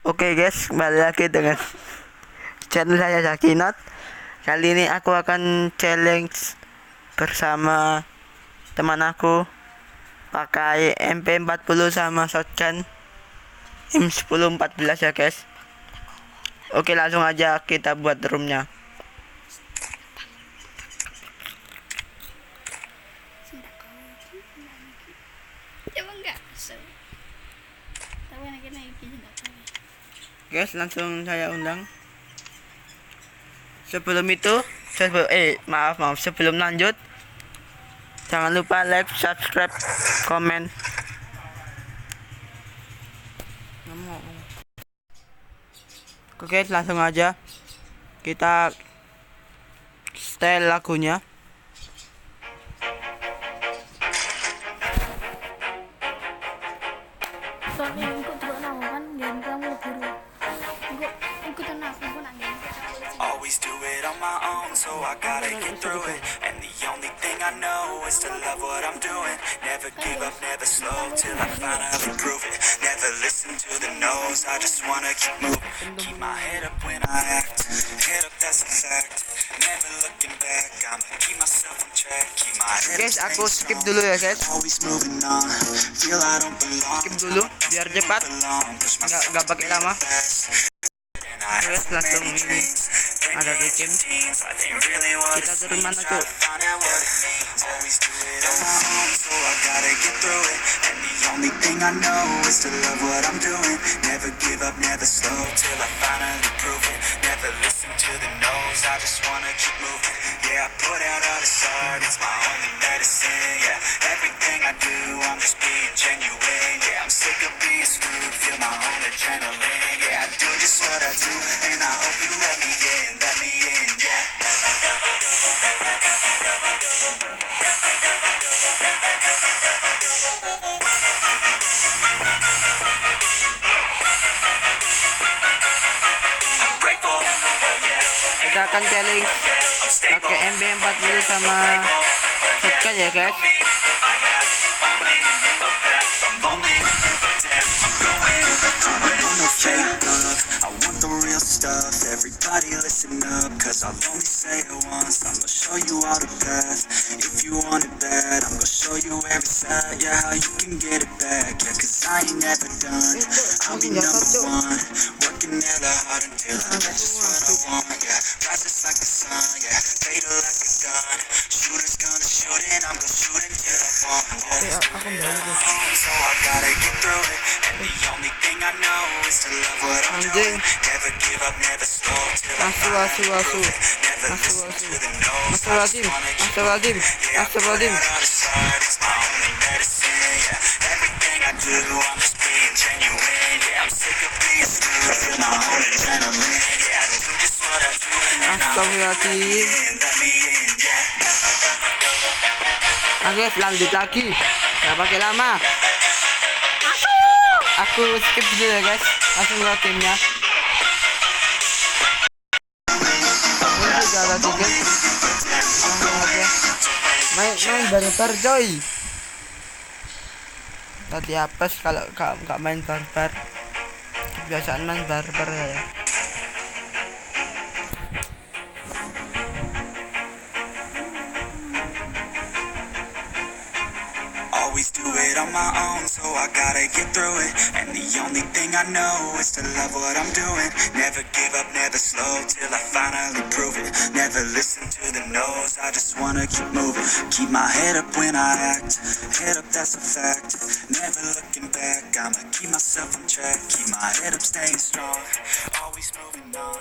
Oke guys, kembali lagi dengan channel saya Zakinot. Kali ini aku akan challenge bersama teman aku pakai MP40 sama shotgun M1014 ya guys. Oke, langsung aja kita buat roomnya. Guys, langsung saya undang. Sebelum itu, sebelum lanjut, jangan lupa like, subscribe, komen. Oke, langsung aja kita setel lagunya. Always do it on my own, so I gotta get through it. And the only thing I know is to love what I'm doing. Never give up, never slow, till I finally prove it. Never listen to the no's, I just wanna keep moving. Keep my head up when I act, head up, that's a fact. Never looking back, I'ma keep myself on track. Keep my head Guys, aku skip dulu ya guys. always moving on, feel I don't belong. Skip dulu biar cepat, nggak pakai lama. Terus langsung ini ada di game. Kita turun mana tuh? Only thing I know is to love what I'm doing. Never give up, never slow, till I finally prove it. Never listen to the no's, I just wanna keep moving. Yeah, I put out all this art, it's my only medicine. Yeah, everything I do, I'm just being genuine. Yeah, I'm sick of being screwed, feel my own adrenaline. Yeah, I do just what I do, and I hope you let me in, yeah. Kita akan challenge pakai MB40 sama shotgun ya guys. I want the real stuff, everybody listen up, cause I'll only say it once, I'm gonna show you all the path. If you want it bad, I'm gonna show you every side, yeah, how you can get it back, yeah, cause I ain't never done, I'll be number one, working hella hard until I get just what I want, yeah, rises like the sun, yeah, fatal like a gun, shooter's gonna shoot and I'm gonna shoot until I fall, yeah, so I gotta get through it, and the only thing I know is to love what I'm doing, never give up, never slow, till I finally prove it, never listen to the no's, I just wanna keep moving, yeah, I put out all this art, it's my only medicine, yeah, everything I do, I'm just being genuine, yeah, I'm sick of being screwed, feel my own adrenaline, yeah, I do just what I do, and I hope you let me in, yeah. Oke, lanjut lagi. Gak pakai lama. Aku skip dulu ya guys. Langsung ke timnya. Ini udah lagi guys. Langsung aja. Main barbar coy. Tadi apes kalau nggak main barbar. Kebiasaan main barbar ya. Always do it on my own, so I gotta get through it. And the only thing I know is to love what I'm doing. Never give up, never slow, till I finally prove it. Never listen to the no's, I just wanna keep moving. Keep my head up when I act, head up, that's a fact. Never looking back, I'ma keep myself on track. Keep my head up, staying strong, always moving on.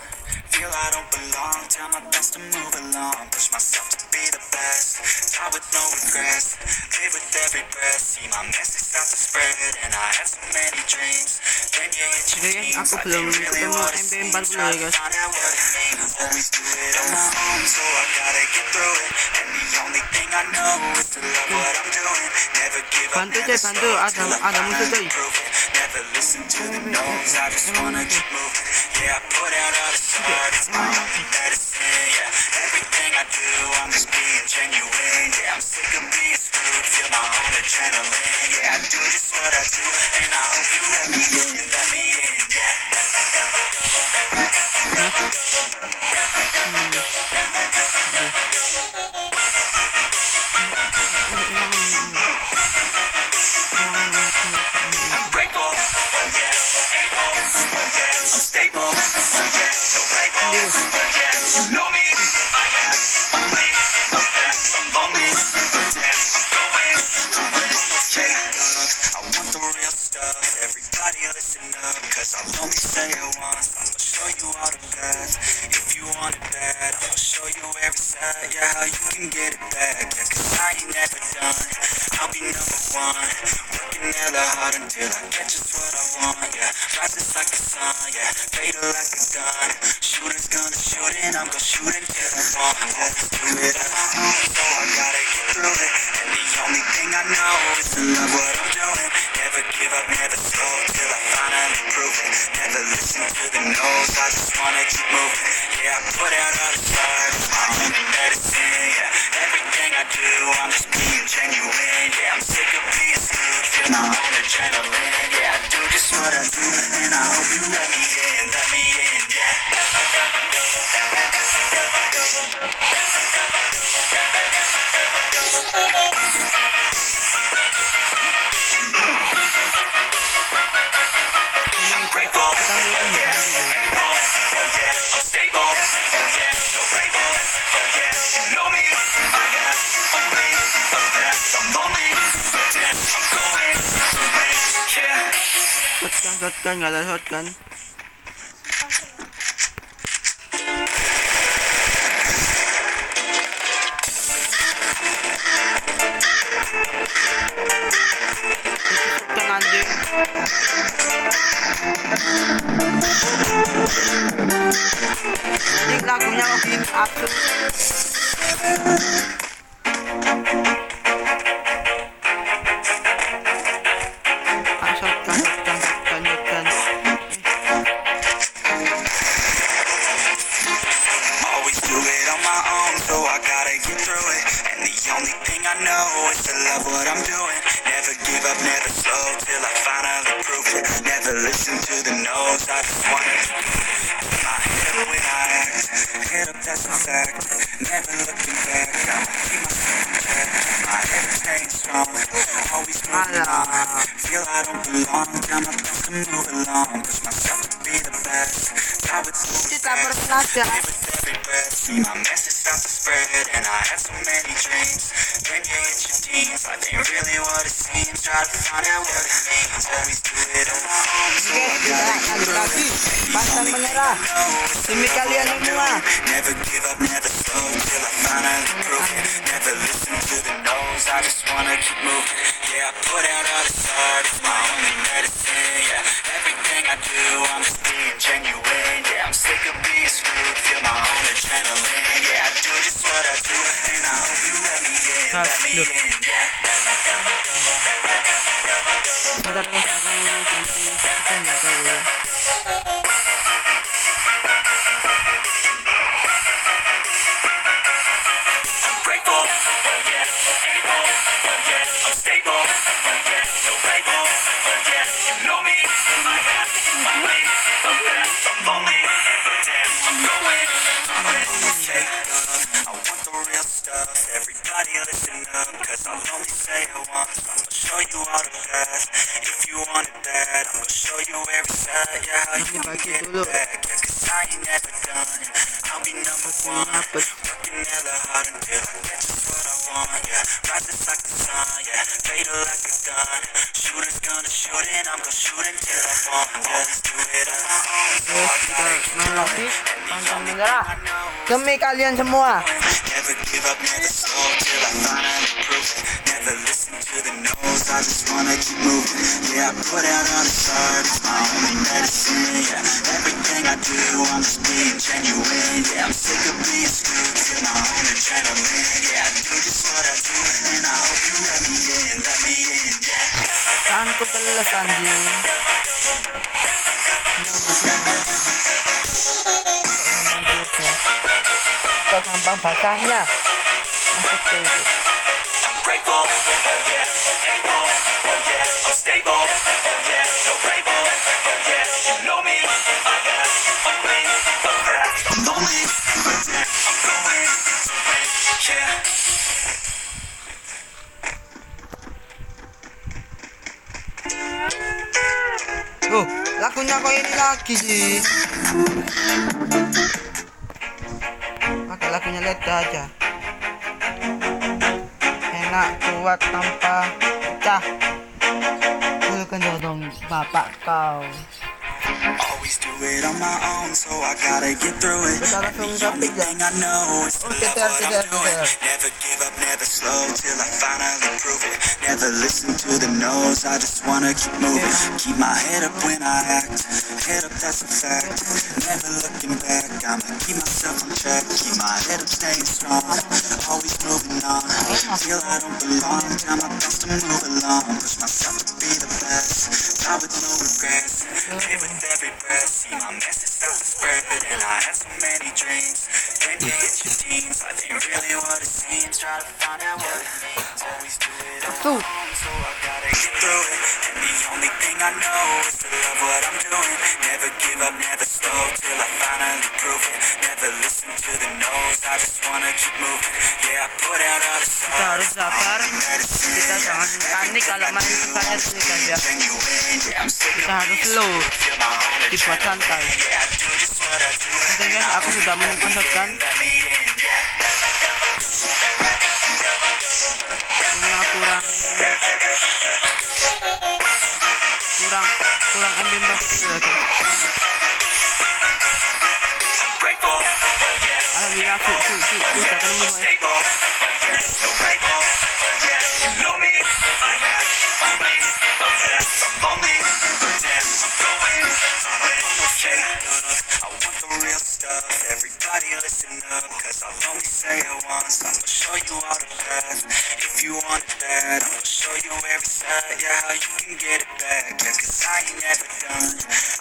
Feel I don't belong, try my best to move along. Push myself to be the best, die with no regrets. Live with every breath, see my message start to spread. And I had so many dreams, then you hit your Oke, dreams. aku belum ketemu MP40 ya guys. Always do it on my own, so I gotta get through it. And the only thing I know is to love what I'm doing. Never give up, Bantu never coy, slow, bantu. till I Ada musuh coy. finally prove it. Never listen to the no's, I just wanna keep moving. Yeah, I put out all this art, it's my only medicine. Yeah, everything I do, I'm just being genuine. Yeah, I'm sick of being screwed, feel my own adrenaline. Yeah, I do just what I do, and I hope you let me in, yeah. You know me, I have only the best. I'm lonely, but damn, I'm going through it. I want the real stuff. Everybody listen up, cause I'll only say it once. I'm gonna show you all the path. If you want it bad, I'm gonna show you every side. Yeah, how you can get it back. Yeah, cause I ain't never done. I'll be number one. Working hella hard until I get just what I want. Yeah, rises like the sun. Yeah, fatal like a gun. Shooter's gonna shoot and I'm gonna shoot until I fall. Always do it on my own, so I gotta get through it. And the only thing I know is to love what I'm doing. Never give up, never slow till I finally prove it. Never listen to the no's, I just wanna keep moving. Yeah, I put out all the stars, it's my only medicine. Yeah, everything I do, I'm just being genuine. Yeah, I'm sick of being screwed, feel my own adrenaline. Yeah, I do just what I do, and I hope you let me in, yeah. I'm grateful, yeah, thankful, yeah, I'm stable, yeah, so grateful, yeah, you know me, I have only the best. I'm lonely, but damn, I'm going through it, yeah. Shotgun, nggak ada shotgun. Shotgun anjing. Ini lagunya makin absurd. Shotgun. Always do it on my own, so I gotta get through it. And the only thing I know is to love what I'm doing. Never give up, never slow till I finally prove it. Never listen to the no's, I just wanna keep my head when I act. Head up, that's a fact. Never looking back, I'ma keep myself in check. My head is staying strong, always moving on. Feel I don't belong, tell my best to move along. Push myself to be the best. How it's moving Kita fast. berpelajar. Live with every breath. See my message start to spread, and I had so many dreams. Then you hit your teens, life ain't really what it seems. Try to find out what it means. Always do it on my own, so I gotta get through it. Pantang menyerah. Demi kalian semua. Never give up, never slow till I finally prove it. Never listen to the no's, I just wanna keep moving. Yeah, I put out all the stars, it's my only medicine. Yeah, everything I do, I'm just being genuine. Yeah, I'm sick of being screwed, feel my own adrenaline. Yeah, I do just what I do, and I hope you let me in, yeah. Bentar guys, aku ganti kita nggak tahu ya. I'm grateful, yeah, able, yeah, I'm stable, yeah, so grateful, yeah, you know me, I have only the best. I'm lonely, but damn, I'm going through it, yeah. I want the real stuff, everybody listen up, cause I'll only say it once. I'm gonna show you all the path. If you want it bad, I'm gonna show you every side. Yeah, how you can get it back. Yeah, cause I ain't never done. I'll be number one. Working hella hard until I get just what I want. Yeah, rises like the sun. Yeah, fatal like a gun. Shooter's gonna shoot and I'm gonna shoot until I fall. Always do it on my own, so I gotta get through it. Pantang menyerah. Demi kalian semua. Never give up, never slow till I finally prove it. Never listen to the no's, I just wanna keep moving. Yeah, I put out all the stars, it's my only medicine. Yeah, everything I do, I'm just being genuine. Yeah, I'm sick of being screwed, feel my own adrenaline. Yeah, I do just what I do, and I hope you let me in, yeah. Tanganku teles anjing. Kok gampang basahnya. Masuk ke itu. I'm grateful, yeah, able, yeah, I'm stable, yeah, so grateful, yeah, you know me, I have only the best. I'm lonely, but damn, I'm going through it, yeah. Oh, lagunya kok ini lagi sih. lagunya lihat aja. Enak, kuat tanpa pecah. Bukan dong bapak kau. Always do it on my own, so I gotta get through it. And the only thing I know is to love what I'm doing. Never give up, never slow, till I finally prove it. Never listen to the no's, I just wanna keep moving. Keep my head up when I act, head up, that's a fact. Never looking back, I'ma keep myself on track. Keep my head up, staying strong, always moving on. Feel I don't belong, try my best to move along. Push myself to be the best, die with no regrets. Live with every breath, see my message start to spread. And I have so many dreams, can you hit your teams? Life ain't really what it seems, try to find out what it means. Always do it alone, so I gotta get through it. And the only thing I know is to love what I'm doing. Never give up, never slow, till I finally prove it. Never listen to the no's, I just wanna keep moving. Yeah, I put out all the Kita harus sabar, kita jangan panik kalau main sekalian sih guys ya. Kita harus slow, dibuat santai. Oke guys, aku sudah menyelesaikan. Cuma kurang MP40 lagi. Alhamdulillah, udah ketemu guys. Everybody listen up, cause I'll only say it once. I'm gonna show you all the path. If you want it bad, I'm gonna show you every side. Yeah, how you can get it back. Yeah, cause I ain't never done.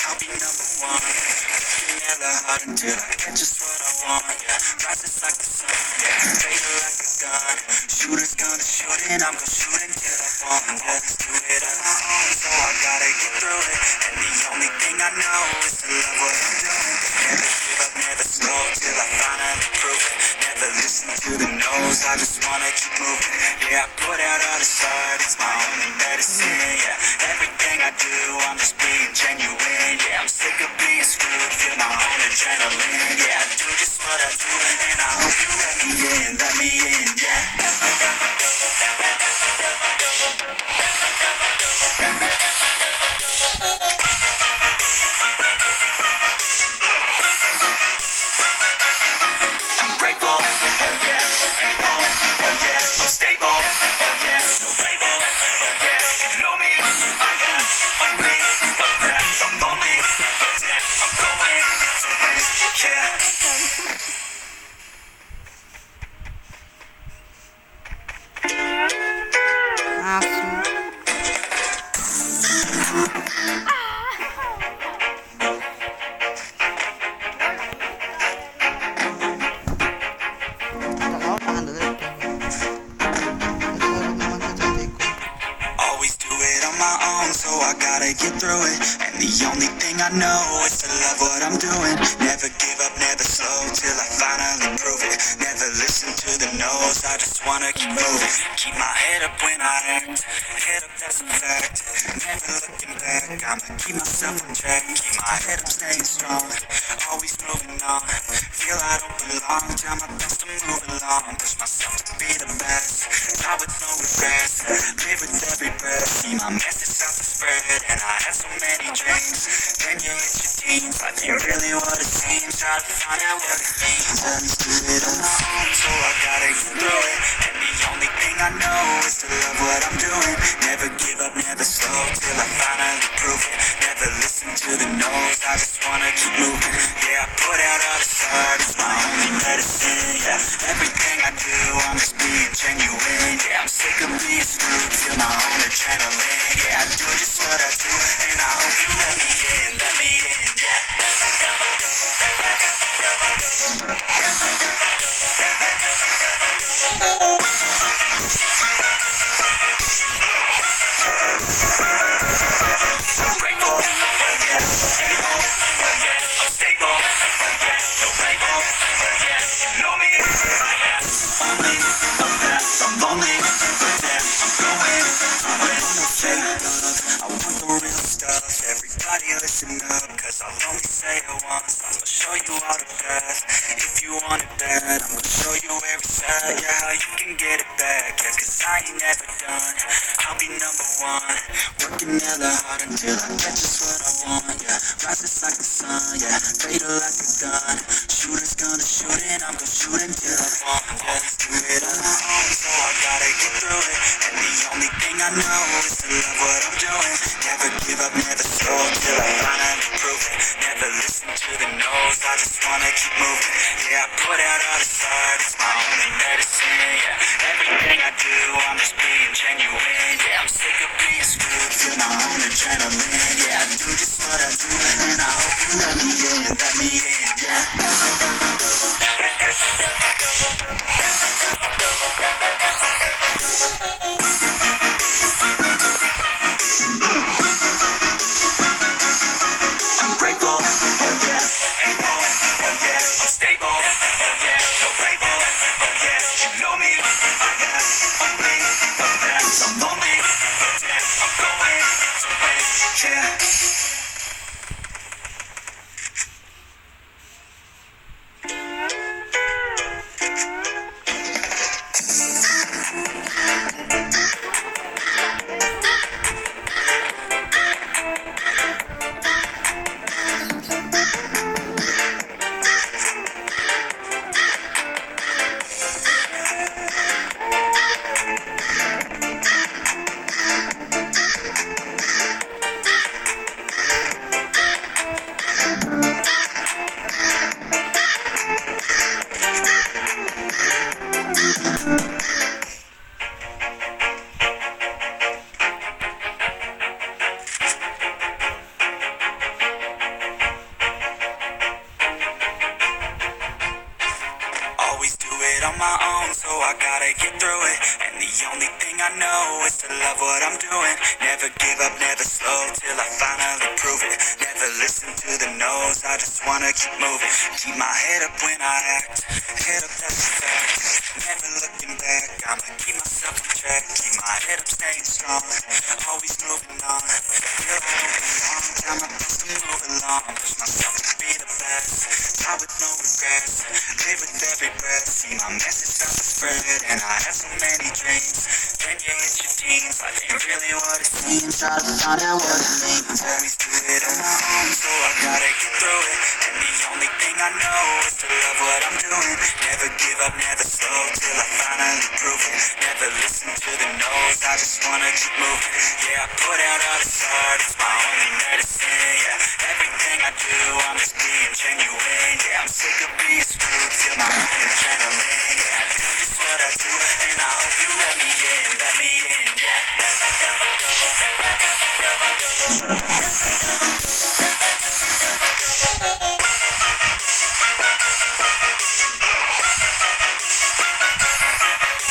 I'll be number one. Working hella hard until I get just what I want. Yeah, rises like the sun. Yeah, fatal like a gun. Shooters gonna shoot and I'm gonna shoot until I fall. Always do it on my own, so I gotta get through it. And the only thing I know is to love what I'm doing. Never give up, never slow, till I finally prove it. Never listen to the no's, I just wanna keep moving. Yeah, I put out all the stars, it's my only medicine. Yeah, everything I do, I'm just being genuine. Yeah, I'm sick of being screwed, feel my own adrenaline. Yeah, I do just what I do, and I hope you let me in, yeah. So I gotta get through it. And the only thing I know is to love what I'm doing. Never give up, never slow, till I finally prove it. Never listen to the no's, I just wanna keep moving. Keep my head up when I act, head up, that's a fact. Never looking back, I'ma keep myself on track. Keep my head up, staying strong, always moving on. Feel I don't belong, try my best to move along. Push myself to be the best, die with no regrets. Live with every breath, see my message start to spread. And I have so many dreams, can you hit your teams? Life ain't really what it seems, try to find out what it means. I just do it on my own, so I gotta get through it. And the only thing I know is to love what I'm doing. Never give up, never slow, till I finally prove it. Never listen to the no's, I just wanna keep moving. Yeah, I put out all the stars, it's my only medicine. Yeah, everything I do, I'm just being genuine. Yeah, I'm sick of being screwed, feel my own adrenaline. Yeah, I do just what I do, and I hope you let me in, yeah. Everybody listen up, cause cause I'll only say it once. I'm gonna show you all the path. If you want it bad, I'm gonna show you every side. Yeah, how you can get it back. Yeah, cause I ain't never done. I'll be number one. Working hella hard until I get just what I want. Yeah, rises like the sun. Yeah, fatal like a gun. Shooter's gonna shoot and I'm gonna shoot until I fall. Always do it on my own, so I gotta get through it. And the only thing I know is to love what I'm doing. Never give up, never slow till I finally prove it. Never listen to the no's, I just wanna keep moving. Yeah, I put out all the art, it's my only medicine. Yeah, everything I do, I'm just being genuine. Yeah, I'm sick of being screwed, feel my own adrenaline. Yeah, I do just what I do, and I hope you let me in, let me in. Yeah. I'm grateful, oh yeah, able, oh yeah, I'm stable, oh yeah, no label, oh yeah, you know me, I got only a path, I'm lonely, but damn, I'm going to win, yeah. Always do it on my own, so I gotta get through it. And the only thing I know is to love what I'm doing. Never give up, never slow till I finally prove it. Never listen to the no's, I just wanna keep moving. Keep my head up when I act, head up, that's a fact. Never looking back, I'ma keep myself on track. Keep my head up, staying strong, always moving on. Feel like moving on, try my best to move along. Push myself to be the best, die with no regrets. Live with every breath, see my message start to spread. And I have so many dreams, then you hit your teens. Life ain't really what it seems, try to find out what it means. Always do it on my own, so I gotta get through it. And the only thing I know is to love what I'm doing. Never give up, never slow till I finally prove it. Never listen to the no's, I just wanna keep moving. Yeah, I put out all the art, it's my only medicine. Yeah, everything I do, I'm just being genuine. Yeah, I'm sick of being screwed, feel my own adrenaline. Yeah, I do just what I do, and I hope you let me in, let me in.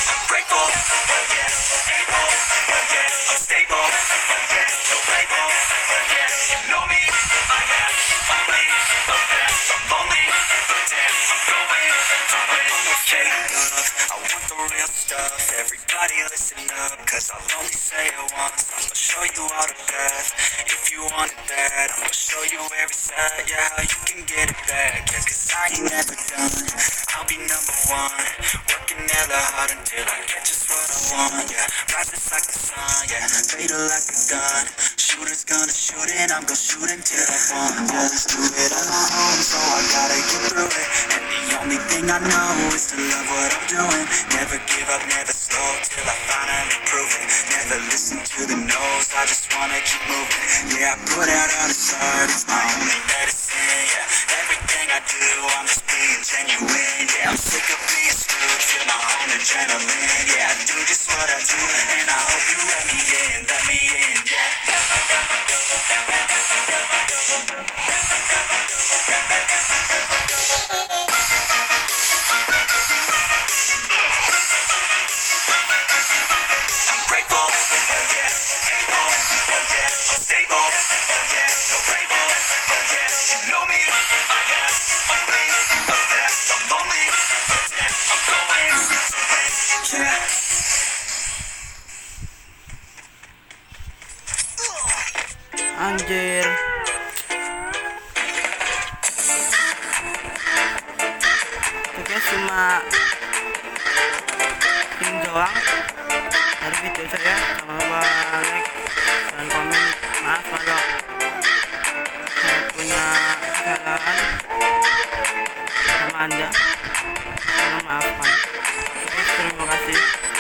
I'm grateful, oh yeah, able, oh yeah, I'm stable, oh yeah, no label, oh yeah, you know me, I have only a path, I'm lonely, but damn, I'm going to win. I'm okay enough, I want the real stuff. Everybody listen up, cause I'll only say it once. I'm gonna show you all the path. If you want it bad, I'm gonna show you every side. Yeah, how you can get it back. Yeah, cause I ain't never done. I'll be number one. Working hella hard until I get just what I want. Yeah, rises like the sun. Yeah, fatal like a gun. Shooter's gonna shoot and I'm gonna shoot until I fall. Always do it on my own, so I gotta get through it. And the only thing I know is to love what I'm doing. Never give up, never slow till I finally prove it. Never listen to the no's, I just wanna keep moving. Yeah, I put out all the art, it's my only medicine. Yeah, everything I do, I'm just being genuine. Yeah, I'm sick of being screwed, feel my own adrenaline. Yeah, I do just what I do, and I hope you let me in, let me in. Yeah. I'm grateful, oh yeah, able, oh yeah, I'm stable, oh yeah, no label, oh yeah, you know me, I have only a path, I'm lonely, but damn, I'm going to win, yeah. Anjir. cuma ini doang dari video saya. Jangan lupa like dan komen. Maaf kalau saya punya kesalahan sama anda, tolong maafkan. Oke, terima kasih.